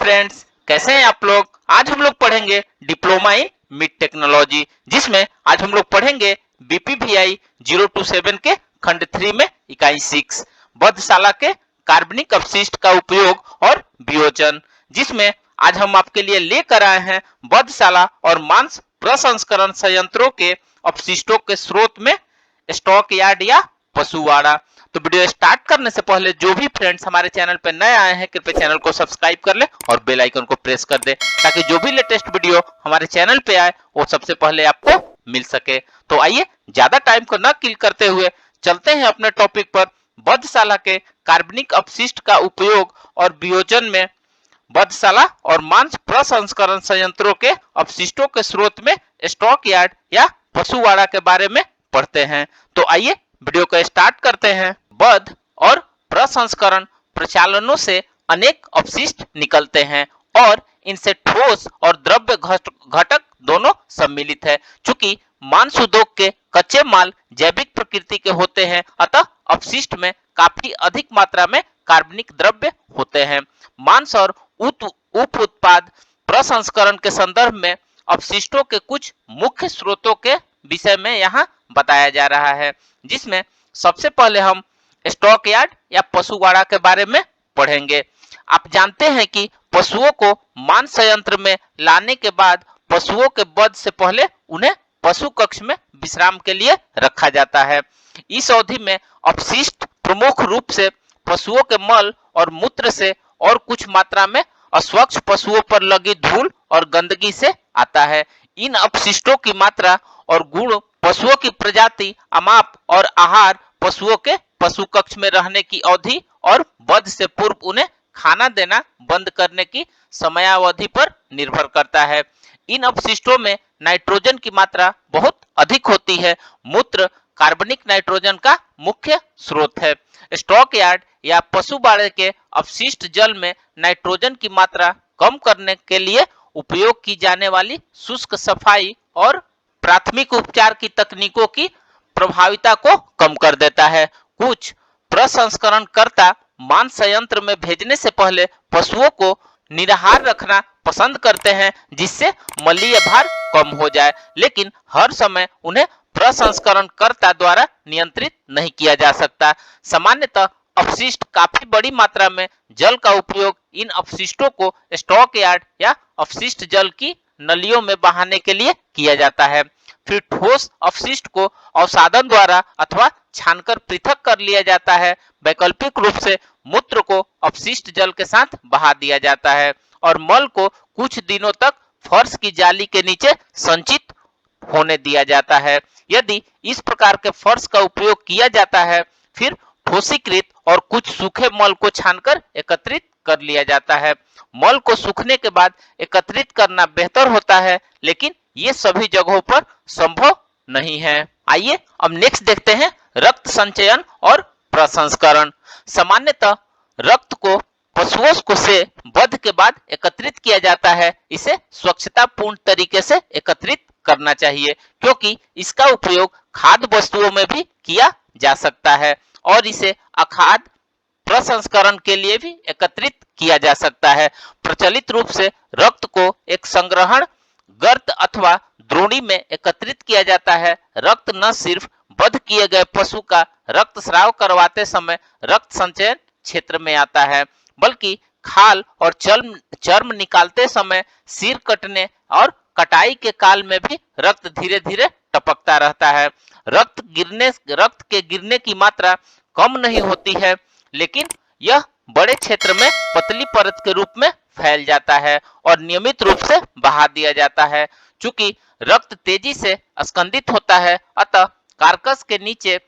Friends, कैसे हैं आप लोग। आज हम लोग पढ़ेंगे डिप्लोमा इन मिड टेक्नोलॉजी, जिसमें आज हम लोग पढ़ेंगे बीपीवीआई 027 के खंड 3 में इकाई 6 बद्धशाला के कार्बनिक अपशिष्ट का उपयोग और वियोजन, जिसमें आज हम आपके लिए लेकर आए हैं बद्धशाला और मांस प्रसंस्करण संयंत्रों के अपशिष्टों के स्रोत में स्टॉक यार्ड या पशुवाड़ा। तो वीडियो स्टार्ट करने से पहले जो भी फ्रेंड्स हमारे चैनल पर नए आए हैं, कृपया चैनल को सब्सक्राइब कर ले और बेल आइकन को प्रेस कर दे, ताकि जो भी लेटेस्ट वीडियो हमारे चैनल पे आए वो सबसे पहले आपको मिल सके। तो आइए ज्यादा टाइम को न किल करते हुए चलते हैं अपने टॉपिक पर। बद्धशाला के कार्बनिक अपशिष्ट का उपयोग और वियोजन में बद्धशाला और मांस प्रसंस्करण संयंत्रों के अपशिष्टों के स्रोत में स्टॉक यार्ड या पशुवाड़ा के बारे में पढ़ते हैं। तो आइए वीडियो को स्टार्ट करते हैं। बद्ध और प्रसंस्करण प्रचालनों से अनेक अपशिष्ट निकलते हैं और इनसे ठोस और द्रव्य घटक दोनों सम्मिलित है। चूंकि मांस उद्योग के कच्चे माल जैविक प्रकृति के होते हैं, अतः अपशिष्ट में काफी अधिक मात्रा में कार्बनिक द्रव्य होते हैं। मांस और उप उत्पाद प्रसंस्करण के संदर्भ में अपशिष्टों के कुछ मुख्य स्रोतों के विषय में यहाँ बताया जा रहा है, जिसमें सबसे पहले हम स्टॉक यार्ड या पशुवाड़ा के बारे में पढ़ेंगे। आप जानते हैं कि पशुओं को मांस संयंत्र में लाने के बाद पशुओं के वध से पहले उन्हें पशु कक्ष में विश्राम के लिए रखा जाता है। इस अवधि में अपशिष्ट प्रमुख रूप से पशुओं के मल और मूत्र से और कुछ मात्रा में अस्वच्छ पशुओं पर लगी धूल और गंदगी से आता है। इन अपशिष्टों की मात्रा और गुण पशुओं की प्रजाति, अमाप और आहार, पशुओं के पशु कक्ष में रहने की अवधि और वध से पूर्व उन्हें खाना देना बंद करने की समयावधि पर निर्भर करता है। इन अपशिष्टों में नाइट्रोजन की मात्रा बहुत अधिक होती है। मूत्र कार्बनिक नाइट्रोजन का मुख्य स्रोत है। स्टॉक यार्ड या पशुवाड़े के अपशिष्ट जल में नाइट्रोजन की मात्रा कम करने के लिए उपयोग की जाने वाली शुष्क सफाई और प्राथमिक उपचार की तकनीकों की प्रभाविता को कम कर देता है। कुछ प्रसंस्करणकर्ता मांस संयंत्र में भेजने से पहले पशुओं को निराहार रखना पसंद करते हैं, जिससे मलीय भार कम हो जाए, लेकिन हर समय उन्हें प्रसंस्करणकर्ता द्वारा नियंत्रित नहीं किया जा सकता। सामान्यतः अपशिष्ट काफी बड़ी मात्रा में जल का उपयोग इन अपशिष्टों को स्टॉक यार्ड या अपशिष्ट जल की नलियों में बहाने के लिए किया जाता है। फिर ठोस अपशिष्ट को अवसादन द्वारा अथवा छानकर पृथक कर लिया जाता है। वैकल्पिक रूप से मूत्र को अपशिष्ट जल के साथ बहा दिया जाता है और मल को कुछ दिनों तक फर्श की जाली के नीचे संचित होने दिया जाता है। यदि इस प्रकार के फर्श का उपयोग किया जाता है, फिर ठोसीकृत और कुछ सूखे मल को छानकर एकत्रित कर लिया जाता है। मल को सूखने के बाद एकत्रित करना बेहतर होता है, लेकिन ये सभी जगहों पर संभव नहीं है। आइए अब नेक्स्ट देखते हैं रक्त संचयन और प्रसंस्करण। सामान्यतः रक्त को पशुओं को से वध के बाद एकत्रित किया जाता है। इसे स्वच्छतापूर्ण तरीके से एकत्रित करना चाहिए, क्योंकि इसका उपयोग खाद्य वस्तुओं में भी किया जा सकता है और इसे अखाद्य प्रसंस्करण के लिए भी एकत्रित किया जा सकता है। प्रचलित रूप से रक्त को एक संग्रहण गर्त अथवा द्रोणी में एकत्रित किया जाता है। रक्त न सिर्फ वध किए गए पशु का रक्तस्राव करवाते समय रक्त संचयन क्षेत्र में आता है, बल्कि खाल और चर्म निकालते समय, सिर कटने और कटाई के काल में भी रक्त धीरे धीरे टपकता रहता है। रक्त के गिरने की मात्रा कम नहीं होती है, लेकिन यह बड़े क्षेत्र में पतली परत के रूप में फैल जाता है और नियमित रूप से बहा दिया जाता है। चूंकि रक्त तेजी से स्कंदित होता है, अतः कार्कस के नीचे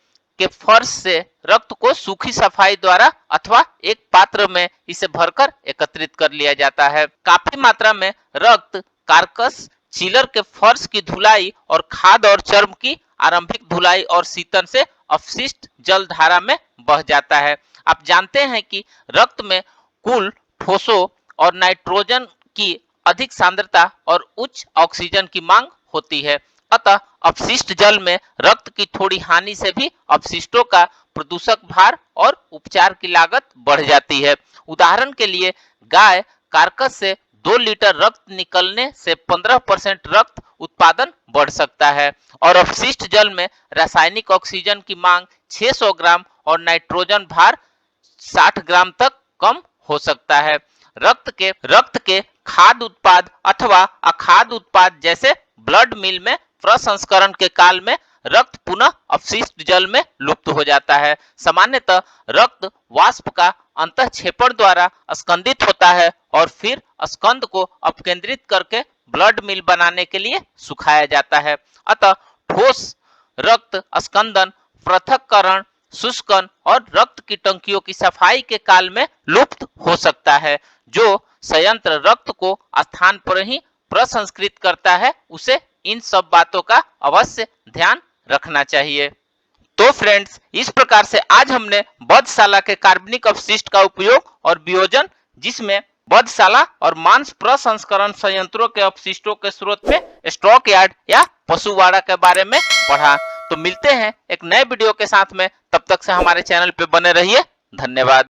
के फर्श से रक्त को सूखी सफाई द्वारा अथवा एक पात्र में इसे भरकर एकत्रित कर लिया जाता है। काफी मात्रा में रक्त कार्कस चिलर के फर्श की धुलाई और खाद और चर्म की आरंभिक धुलाई और शीतन से अपशिष्ट जल धारा में बह जाता है। आप जानते हैं कि रक्त में कुल ठोसों और नाइट्रोजन की अधिक सांद्रता और उच्च ऑक्सीजन की मांग होती है, अतः अपशिष्ट जल में रक्त की थोड़ी हानि से भी अपशिष्टों का प्रदूषक भार और उपचार की लागत बढ़ जाती है। उदाहरण के लिए गाय कारकस से 2 लीटर रक्त निकलने से 15% रक्त उत्पादन बढ़ सकता है और अपशिष्ट जल में रासायनिक ऑक्सीजन की मांग 600 ग्राम और नाइट्रोजन भार 60 ग्राम तक कम हो सकता है। रक्त के खाद्य उत्पाद अथवा अखाद्य उत्पाद जैसे ब्लड मिल में प्रसंस्करण के काल में रक्त पुनः अपशिष्ट जल में लुप्त हो जाता है। सामान्यतः रक्त वाष्प का अंतःक्षेपण द्वारा स्कंदित होता है और फिर स्कंद को अपकेंद्रित करके ब्लड मिल बनाने के लिए सुखाया जाता है। अतः ठोस रक्त स्कंदन, पृथक्करण, शुष्कन और रक्त की टंकियों की सफाई के काल में लुप्त हो सकता है। जो संयंत्र रक्त को स्थान पर ही प्रसंस्कृत करता है उसे इन सब बातों का अवश्य ध्यान रखना चाहिए। तो फ्रेंड्स, इस प्रकार से आज हमने बधशाला के कार्बनिक अपशिष्ट का उपयोग और वियोजन, जिसमें बधशाला और मांस प्रसंस्करण संयंत्रों के अपशिष्टों के स्रोत में स्टॉक यार्ड या पशुवाड़ा के बारे में पढ़ा। तो मिलते हैं एक नए वीडियो के साथ में, तब तक से हमारे चैनल पे बने रहिए। धन्यवाद।